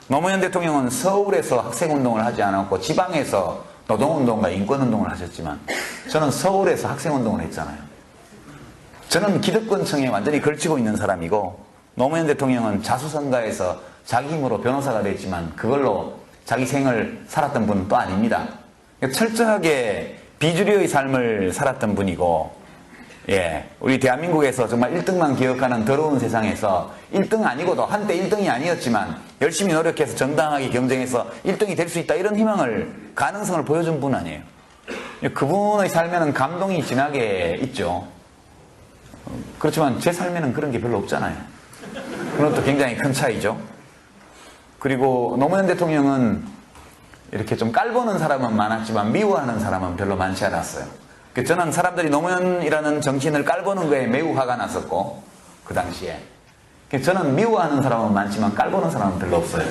노무현 대통령은 서울에서 학생운동을 하지 않았고 지방에서 노동운동과 인권운동을 하셨지만 저는 서울에서 학생운동을 했잖아요. 저는 기득권층에 완전히 걸치고 있는 사람이고 노무현 대통령은 자수성가해서 자기 힘으로 변호사가 됐지만 그걸로 자기 생을 살았던 분은 또 아닙니다. 철저하게 비주류의 삶을 살았던 분이고, 예, 우리 대한민국에서 정말 1등만 기억하는 더러운 세상에서 1등 아니고도 한때 1등이 아니었지만 열심히 노력해서 정당하게 경쟁해서 1등이 될 수 있다 이런 희망을, 가능성을 보여준 분 아니에요. 그분의 삶에는 감동이 진하게 있죠. 그렇지만 제 삶에는 그런 게 별로 없잖아요. 그건 또 굉장히 큰 차이죠. 그리고 노무현 대통령은 이렇게 좀 깔보는 사람은 많았지만 미워하는 사람은 별로 많지 않았어요. 저는 사람들이 노무현이라는 정치인을 깔보는 거에 매우 화가 났었고 그 당시에 저는 미워하는 사람은 많지만 깔보는 사람은 별로 없어요.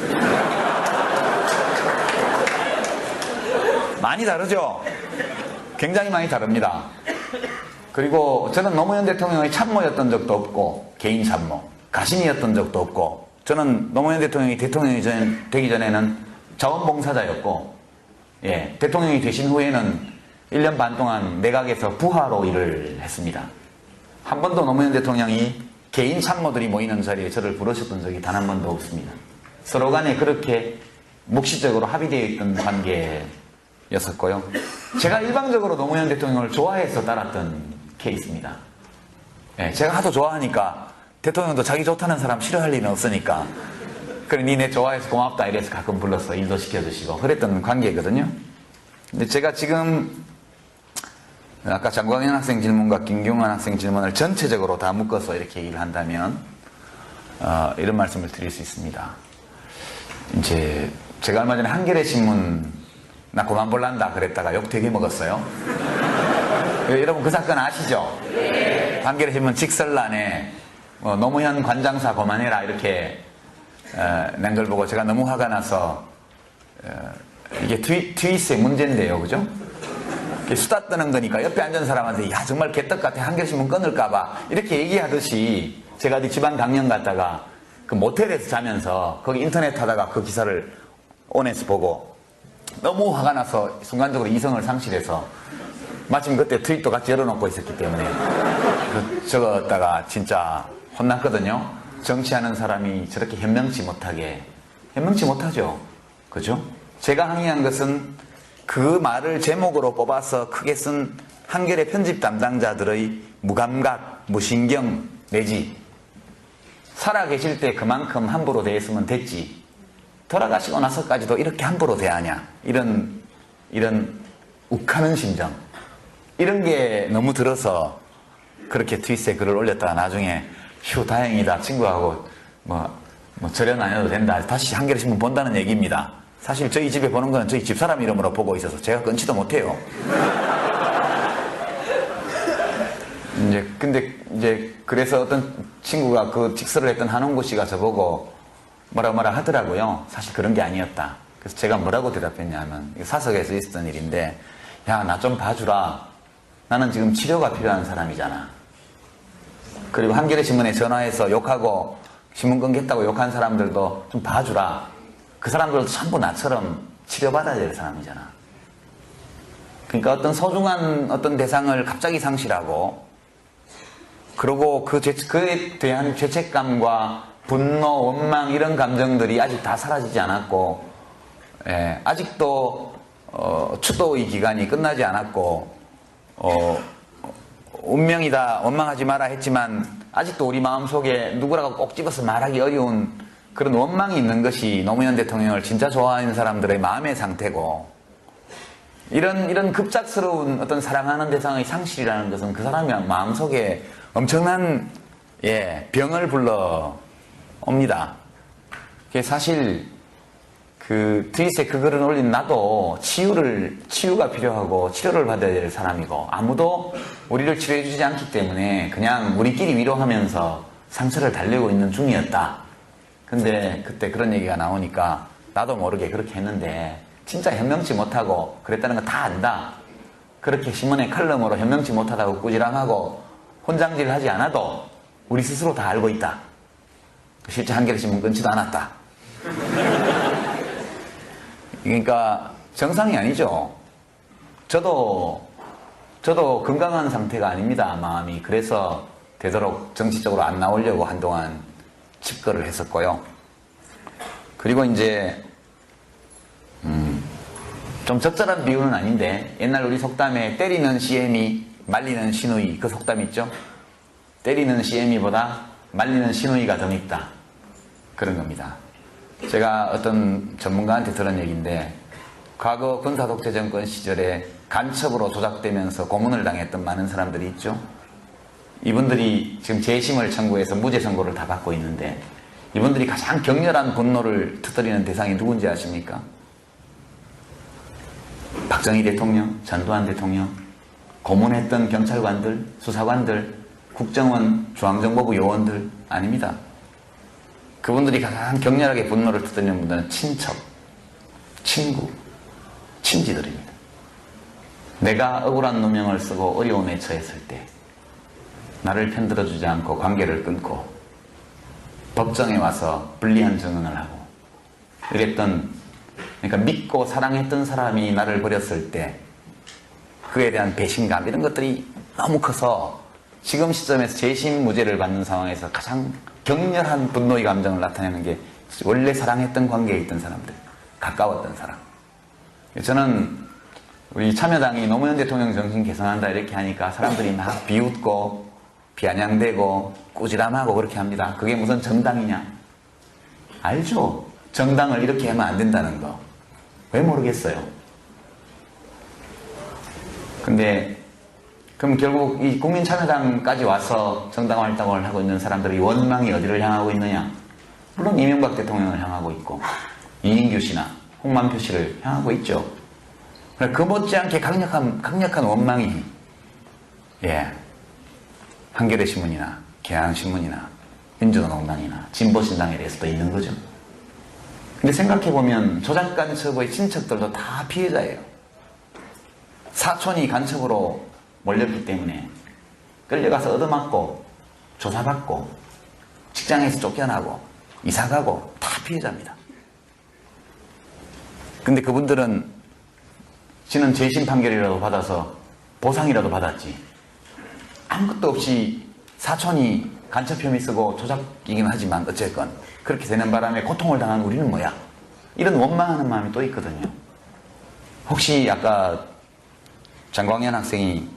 많이 다르죠? 굉장히 많이 다릅니다. 그리고 저는 노무현 대통령의 참모였던 적도 없고 개인 참모, 가신이었던 적도 없고 저는 노무현 대통령이 되기 전에는 자원봉사자였고, 예, 대통령이 되신 후에는 1년 반 동안 내각에서 부하로 일을 했습니다. 한 번도 노무현 대통령이 개인 참모들이 모이는 자리에 저를 부르셨던 적이 단 한 번도 없습니다. 서로 간에 그렇게 묵시적으로 합의되어 있던 관계였었고요. 제가 일방적으로 노무현 대통령을 좋아해서 따랐던 케이스입니다. 예, 제가 하도 좋아하니까 대통령도 자기 좋다는 사람 싫어할 일은 없으니까 그래 니네 좋아해서 고맙다 이래서 가끔 불러서 일도 시켜주시고 그랬던 관계거든요. 근데 제가 지금 아까 장광현 학생 질문과 김경환 학생 질문을 전체적으로 다 묶어서 이렇게 얘기를 한다면 이런 말씀을 드릴 수 있습니다. 이제 제가 얼마 전에 한겨레 신문 나 그만 볼란다 그랬다가 욕 되게 먹었어요. 여러분 그 사건 아시죠? 한겨레 신문 직설란에 노무현 관장사 그만해라 이렇게 낸 걸 보고 제가 너무 화가 나서 이게 트윗의 문제인데요, 그죠? 수다 떠는 거니까 옆에 앉은 사람한테 야 정말 개떡 같아 한겨레 신문 끊을까봐 이렇게 얘기하듯이 제가 어디 지방 강연 갔다가 그 모텔에서 자면서 거기 인터넷 하다가 그 기사를 온에서 보고 너무 화가 나서 순간적으로 이성을 상실해서 마침 그때 트윗도 같이 열어놓고 있었기 때문에 적었다가 진짜 혼났거든요. 정치하는 사람이 저렇게 현명치 못하죠. 그죠? 제가 항의한 것은 그 말을 제목으로 뽑아서 크게 쓴 한겨레 편집 담당자들의 무감각, 무신경 내지 살아계실 때 그만큼 함부로 대했으면 됐지 돌아가시고 나서까지도 이렇게 함부로 대하냐 이런 욱하는 심정 이런 게 너무 들어서 그렇게 트윗에 글을 올렸다가 나중에 휴 다행이다 친구하고 뭐 절연 안 해도 된다 다시 한겨레 신문 본다는 얘기입니다. 사실 저희 집에 보는 건 저희 집사람 이름으로 보고 있어서 제가 끊지도 못해요. 근데 그래서 어떤 친구가 그 직설을 했던 한홍구 씨가 저보고 뭐라 하더라고요. 사실 그런 게 아니었다. 그래서 제가 뭐라고 대답했냐면 사석에서 있었던 일인데 야 나 좀 봐주라. 나는 지금 치료가 필요한 사람이잖아. 그리고 한겨레 신문에 전화해서 욕하고 신문 끊겠다고 욕한 사람들도 좀 봐주라. 그 사람들도 전부 나처럼 치료받아야 될 사람이잖아. 그러니까 어떤 소중한 어떤 대상을 갑자기 상실하고 그리고 그에 대한 죄책감과 분노, 원망 이런 감정들이 아직 다 사라지지 않았고 예, 아직도 추도의 기간이 끝나지 않았고 운명이다 원망하지 마라 했지만 아직도 우리 마음속에 누구라고 꼭 집어서 말하기 어려운 그런 원망이 있는 것이 노무현 대통령을 진짜 좋아하는 사람들의 마음의 상태고 이런 급작스러운 어떤 사랑하는 대상의 상실이라는 것은 그 사람의 마음속에 엄청난 병을 불러옵니다. 사실 그 트윗에 그 글을 올린 나도 치유가 필요하고 치료를 받아야 될 사람이고 아무도 우리를 치료해 주지 않기 때문에 그냥 우리끼리 위로하면서 상처를 달래고 있는 중이었다. 근데 그때 그런 얘기가 나오니까 나도 모르게 그렇게 했는데 진짜 현명치 못하고 그랬다는 거 다 안다. 그렇게 신문의 칼럼으로 현명치 못하다고 꾸지람하고 혼장질 하지 않아도 우리 스스로 다 알고 있다. 실제 한겨레 신문 끊지도 않았다. 그러니까 정상이 아니죠. 저도 건강한 상태가 아닙니다, 마음이. 그래서 되도록 정치적으로 안 나오려고 한동안 집거를 했었고요. 그리고 이제 좀 적절한 비유는 아닌데, 옛날 우리 속담에 때리는 CM이 말리는 시누이, 그 속담 있죠? 때리는 CM이보다 말리는 시누이가 더 밉다, 그런 겁니다. 제가 어떤 전문가한테 들은 얘기인데, 과거 군사독재 정권 시절에 간첩으로 조작되면서 고문을 당했던 많은 사람들이 있죠. 이분들이 지금 재심을 청구해서 무죄 선고를 다 받고 있는데, 이분들이 가장 격렬한 분노를 터뜨리는 대상이 누군지 아십니까? 박정희 대통령, 전두환 대통령, 고문했던 경찰관들, 수사관들, 국정원, 중앙정보부 요원들 아닙니다. 그분들이 가장 격렬하게 분노를 터뜨리는 분들은 친척, 친구, 친지들입니다. 내가 억울한 누명을 쓰고 어려움에 처했을 때 나를 편들어주지 않고 관계를 끊고 법정에 와서 불리한 증언을 하고 이랬던, 그러니까 믿고 사랑했던 사람이 나를 버렸을 때 그에 대한 배신감, 이런 것들이 너무 커서 지금 시점에서 재심 무죄를 받는 상황에서 가장 격렬한 분노의 감정을 나타내는 게 원래 사랑했던 관계에 있던 사람들, 가까웠던 사람. 저는 우리 참여당이 노무현 대통령 정신 개선한다 이렇게 하니까 사람들이 막 비웃고 비아냥대고 꾸지람하고 그렇게 합니다. 그게 무슨 정당이냐? 알죠? 정당을 이렇게 하면 안 된다는 거. 왜 모르겠어요? 근데 그럼 결국 이 국민참여당까지 와서 정당 활동을 하고 있는 사람들이 원망이 어디를 향하고 있느냐? 물론 이명박 대통령을 향하고 있고 이인규 씨나 홍만표 씨를 향하고 있죠. 그 못지않게 강력한 원망이 한겨레 신문이나 경향신문이나 민주노동당이나 진보신당에 대해서도 있는 거죠. 근데 생각해보면 조작 간첩의 친척들도 다 피해자예요. 사촌이 간첩으로 몰렸기 때문에 끌려가서 얻어맞고 조사받고 직장에서 쫓겨나고 이사가고 다 피해자입니다. 근데 그분들은 지는 재심 판결이라도 받아서 보상이라도 받았지, 아무것도 없이 사촌이 간첩 혐의 쓰고 조작이긴 하지만 어쨌건 그렇게 되는 바람에 고통을 당한 우리는 뭐야? 이런 원망하는 마음이 또 있거든요. 혹시 아까 장광현 학생이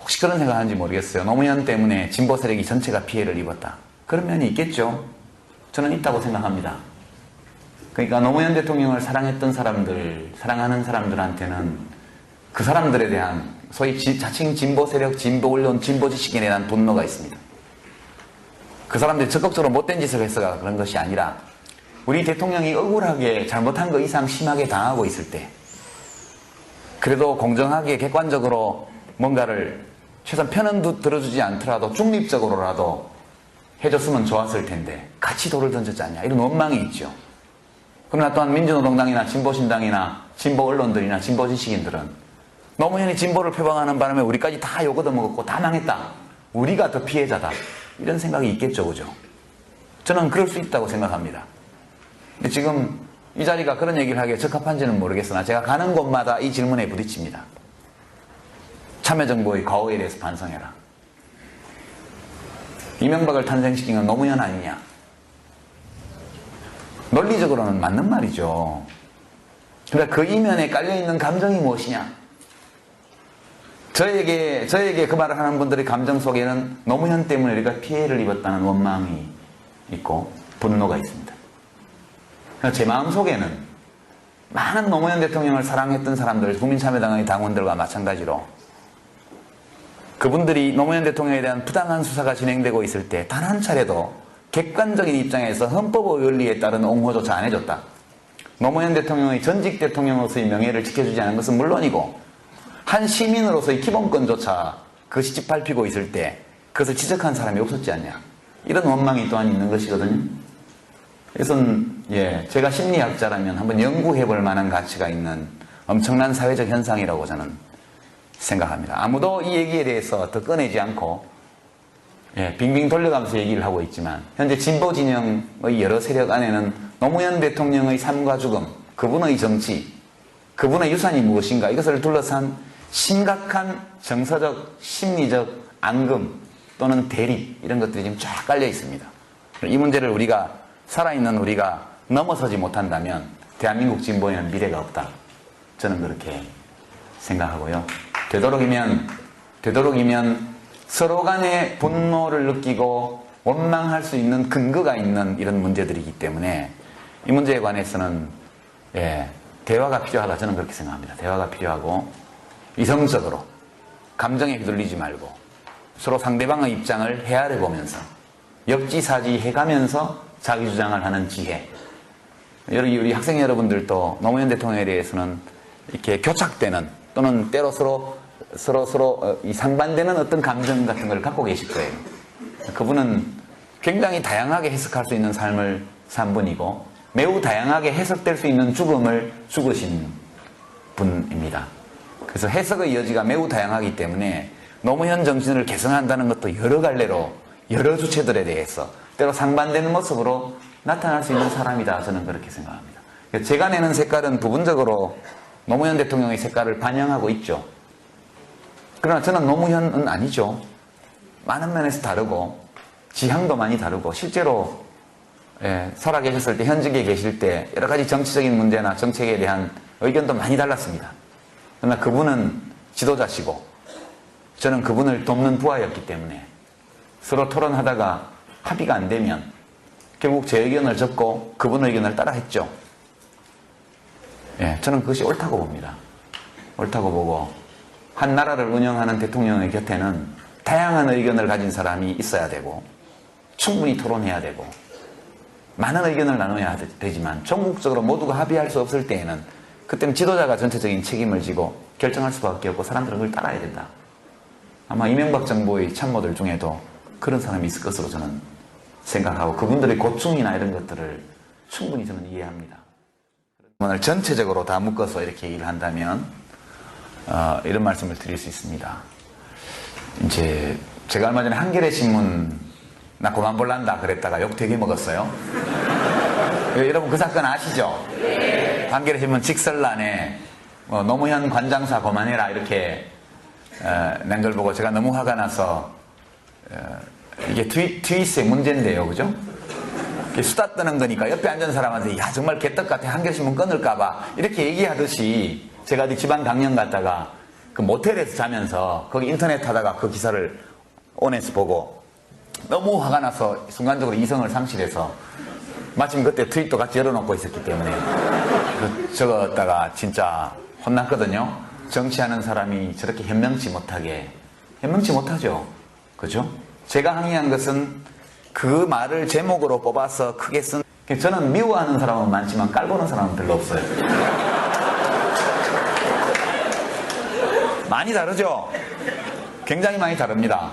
혹시 그런 생각하는지 모르겠어요. 노무현 때문에 진보 세력이 전체가 피해를 입었다, 그런 면이 있겠죠. 저는 있다고 생각합니다. 그러니까 노무현 대통령을 사랑했던 사람들, 사랑하는 사람들한테는 그 사람들에 대한 소위 자칭 진보 세력, 진보 언론, 진보 지식인에 대한 분노가 있습니다. 그 사람들이 적극적으로 못된 짓을 해서가 그런 것이 아니라 우리 대통령이 억울하게 잘못한 거 이상 심하게 당하고 있을 때 그래도 공정하게 객관적으로 뭔가를 최소한 편은 들어주지 않더라도 중립적으로라도 해줬으면 좋았을 텐데 같이 돌을 던졌지 않냐, 이런 원망이 있죠. 그러나 또한 민주노동당이나 진보신당이나 진보 언론들이나 진보 지식인들은 노무현이 진보를 표방하는 바람에 우리까지 다 욕 얻어먹었고 다 망했다, 우리가 더 피해자다, 이런 생각이 있겠죠, 그죠? 저는 그럴 수 있다고 생각합니다. 근데 지금 이 자리가 그런 얘기를 하기에 적합한지는 모르겠으나 제가 가는 곳마다 이 질문에 부딪힙니다. 참여정부의 과오에 대해서 반성해라. 이명박을 탄생시킨 건 노무현 아니냐? 논리적으로는 맞는 말이죠. 그러니까 그 이면에 깔려있는 감정이 무엇이냐? 저에게 그 말을 하는 분들의 감정 속에는 노무현 때문에 우리가 피해를 입었다는 원망이 있고 분노가 있습니다. 제 마음속에는 많은 노무현 대통령을 사랑했던 사람들, 국민참여당의 당원들과 마찬가지로 그분들이 노무현 대통령에 대한 부당한 수사가 진행되고 있을 때 단 한 차례도 객관적인 입장에서 헌법의 원리에 따른 옹호조차 안 해줬다, 노무현 대통령의 전직 대통령으로서의 명예를 지켜주지 않은 것은 물론이고 한 시민으로서의 기본권조차 그것이 짓밟히고 있을 때 그것을 지적한 사람이 없었지 않냐, 이런 원망이 또한 있는 것이거든요. 그래서 제가 심리학자라면 한번 연구해볼 만한 가치가 있는 엄청난 사회적 현상이라고 저는 생각합니다. 아무도 이 얘기에 대해서 더 꺼내지 않고 빙빙 돌려가면서 얘기를 하고 있지만 현재 진보 진영의 여러 세력 안에는 노무현 대통령의 삶과 죽음, 그분의 정치, 그분의 유산이 무엇인가, 이것을 둘러싼 심각한 정서적, 심리적 앙금 또는 대립, 이런 것들이 지금 쫙 깔려 있습니다. 이 문제를 우리가, 살아있는 우리가 넘어서지 못한다면 대한민국 진보에는 미래가 없다. 저는 그렇게 생각하고요. 되도록이면 서로 간의 분노를 느끼고 원망할 수 있는 근거가 있는 이런 문제들이기 때문에 이 문제에 관해서는 대화가 필요하다. 저는 그렇게 생각합니다. 대화가 필요하고 이성적으로 감정에 휘둘리지 말고 서로 상대방의 입장을 헤아려 보면서 역지사지 해가면서 자기 주장을 하는 지혜. 우리 학생 여러분들도 노무현 대통령에 대해서는 이렇게 교착되는 또는 때로 서로 상반되는 어떤 감정 같은 걸 갖고 계실 거예요. 그분은 굉장히 다양하게 해석할 수 있는 삶을 산 분이고 매우 다양하게 해석될 수 있는 죽음을 죽으신 분입니다. 그래서 해석의 여지가 매우 다양하기 때문에 노무현 정신을 개선한다는 것도 여러 갈래로 여러 주체들에 대해서 때로 상반되는 모습으로 나타날 수 있는 사람이다. 저는 그렇게 생각합니다. 제가 내는 색깔은 부분적으로 노무현 대통령의 색깔을 반영하고 있죠. 그러나 저는 노무현은 아니죠. 많은 면에서 다르고 지향도 많이 다르고 실제로 살아계셨을 때, 현직에 계실 때 여러 가지 정치적인 문제나 정책에 대한 의견도 많이 달랐습니다. 그러나 그분은 지도자시고 저는 그분을 돕는 부하였기 때문에 서로 토론하다가 합의가 안 되면 결국 제 의견을 접고 그분의 의견을 따라 했죠. 저는 그것이 옳다고 봅니다. 옳다고 보고 한 나라를 운영하는 대통령의 곁에는 다양한 의견을 가진 사람이 있어야 되고 충분히 토론해야 되고 많은 의견을 나눠야 되지만 전국적으로 모두가 합의할 수 없을 때에는 그때는 지도자가 전체적인 책임을 지고 결정할 수밖에 없고 사람들은 그걸 따라야 된다. 아마 이명박 정부의 참모들 중에도 그런 사람이 있을 것으로 저는 생각하고 그분들의 고충이나 이런 것들을 충분히 저는 이해합니다. 오늘 전체적으로 다 묶어서 이렇게 얘기를 한다면 이런 말씀을 드릴 수 있습니다. 이제 제가 얼마 전에 한겨레 신문 나 그만 볼란다 그랬다가 욕 되게 먹었어요. 여러분 그 사건 아시죠? 네. 한겨레 신문 직설란에 노무현 관장사 그만해라 이렇게 낸 걸 보고 제가 너무 화가 나서 이게 트윗의 문제인데요, 그죠? 수다 떠는 거니까 옆에 앉은 사람한테 야 정말 개떡 같아 한겨레 신문 끊을까봐 이렇게 얘기하듯이 제가 어디 지방 강연 갔다가 그 모텔에서 자면서 거기 인터넷 하다가 그 기사를 온에서 보고 너무 화가 나서 순간적으로 이성을 상실해서 마침 그때 트윗도 같이 열어놓고 있었기 때문에 적었다가 진짜 혼났거든요. 정치하는 사람이 저렇게 현명치 못하죠. 그죠? 제가 항의한 것은 그 말을 제목으로 뽑아서 크게 쓴 저는 미워하는 사람은 많지만 깔보는 사람은 별로 없어요. 많이 다르죠? 굉장히 많이 다릅니다.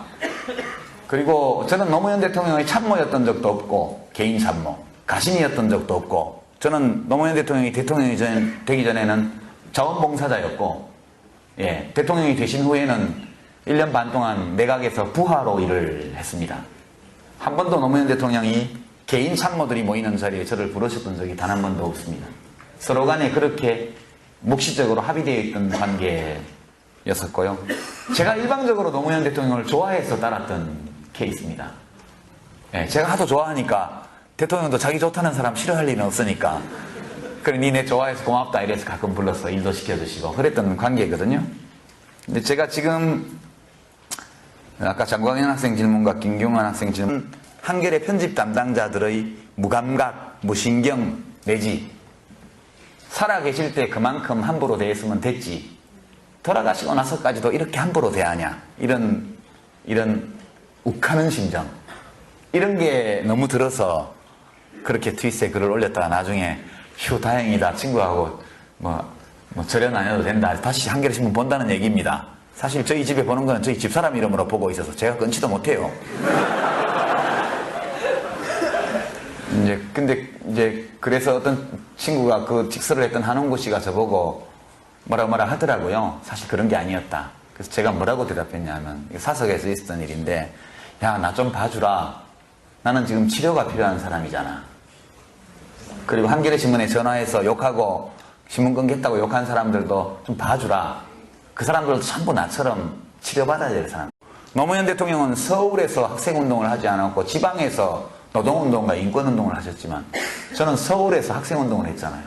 그리고 저는 노무현 대통령의 참모였던 적도 없고 개인 참모, 가신이었던 적도 없고 저는 노무현 대통령이 되기 전에는 자원봉사자였고 대통령이 되신 후에는 1년 반 동안 내각에서 부하로 일을 했습니다. 한 번도 노무현 대통령이 개인 참모들이 모이는 자리에 저를 부르셨던 적이 단 한 번도 없습니다. 서로 간에 그렇게 묵시적으로 합의되어 있던 관계였었고요. 제가 일방적으로 노무현 대통령을 좋아해서 따랐던 케이스입니다. 제가 하도 좋아하니까 대통령도 자기 좋다는 사람 싫어할 일은 없으니까 그래 니네 좋아해서 고맙다 이래서 가끔 불러서 일도 시켜주시고 그랬던 관계거든요. 근데 제가 지금 아까 장광현 학생 질문과 김경환 학생 질문 한겨레 편집 담당자들의 무감각, 무신경 내지 살아계실 때 그만큼 함부로 대했으면 됐지 돌아가시고 나서까지도 이렇게 함부로 대하냐 이런 욱하는 심정 이런 게 너무 들어서 그렇게 트윗에 글을 올렸다가 나중에 휴 다행이다 친구하고 뭐 절연 안 해도 된다 다시 한겨레 신문 본다는 얘기입니다. 사실 저희 집에 보는 거는 저희 집사람 이름으로 보고 있어서 제가 끊지도 못해요. 근데 그래서 어떤 친구가 그 직설을 했던 한홍구 씨가 저보고 뭐라 하더라고요. 사실 그런 게 아니었다. 그래서 제가 뭐라고 대답했냐면 사석에서 있었던 일인데 야 나 좀 봐주라. 나는 지금 치료가 필요한 사람이잖아. 그리고 한겨레 신문에 전화해서 욕하고 신문 끊겠다고 욕한 사람들도 좀 봐주라. 그 사람들도 전부 나처럼 치료받아야 될 사람. 노무현 대통령은 서울에서 학생운동을 하지 않았고 지방에서 노동운동과 인권운동을 하셨지만 저는 서울에서 학생운동을 했잖아요.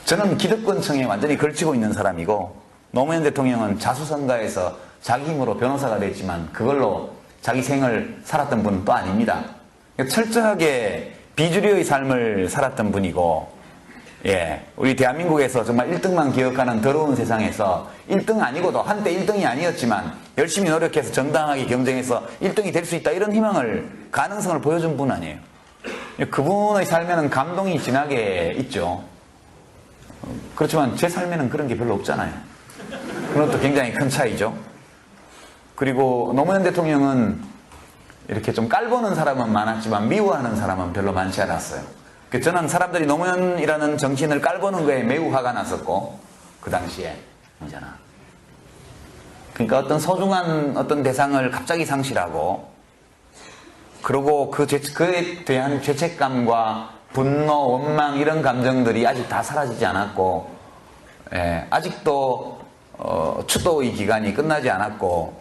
저는 기득권층에 완전히 걸치고 있는 사람이고 노무현 대통령은 자수성가해서 자기 힘으로 변호사가 됐지만 그걸로 자기 생을 살았던 분은 또 아닙니다. 철저하게 비주류의 삶을 살았던 분이고, 예, 우리 대한민국에서 정말 1등만 기억하는 더러운 세상에서 1등 아니고도 한때 1등이 아니었지만 열심히 노력해서 정당하게 경쟁해서 1등이 될 수 있다 이런 희망을, 가능성을 보여준 분 아니에요. 그분의 삶에는 감동이 진하게 있죠. 그렇지만 제 삶에는 그런 게 별로 없잖아요. 그건 또 굉장히 큰 차이죠. 그리고 노무현 대통령은 이렇게 좀 깔보는 사람은 많았지만 미워하는 사람은 별로 많지 않았어요. 저는 사람들이 노무현이라는 정치인을 깔보는 거에 매우 화가 났었고, 그 당시에. 그러니까 어떤 소중한 어떤 대상을 갑자기 상실하고, 그리고 그에 대한 죄책감과 분노, 원망 이런 감정들이 아직 다 사라지지 않았고, 예, 아직도 추도의 기간이 끝나지 않았고,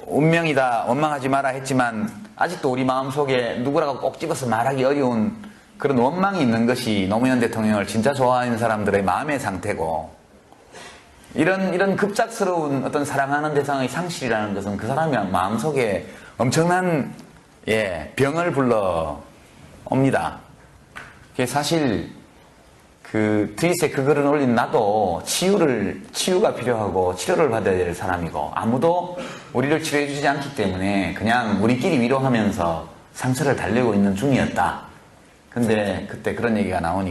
운명이다, 원망하지 마라 했지만 아직도 우리 마음속에 누구라고 꼭 집어서 말하기 어려운 그런 원망이 있는 것이 노무현 대통령을 진짜 좋아하는 사람들의 마음의 상태고, 이런 급작스러운 어떤 사랑하는 대상의 상실이라는 것은 그 사람의 마음속에 엄청난, 예, 병을 불러 옵니다. 사실 그 트윗에 그 글을 올린 나도 치유가 필요하고 치료를 받아야 될 사람이고, 아무도 우리를 치료해 주지 않기 때문에 그냥 우리끼리 위로하면서 상처를 달래고 있는 중이었다. 근데 그때 그런 얘기가 나오니까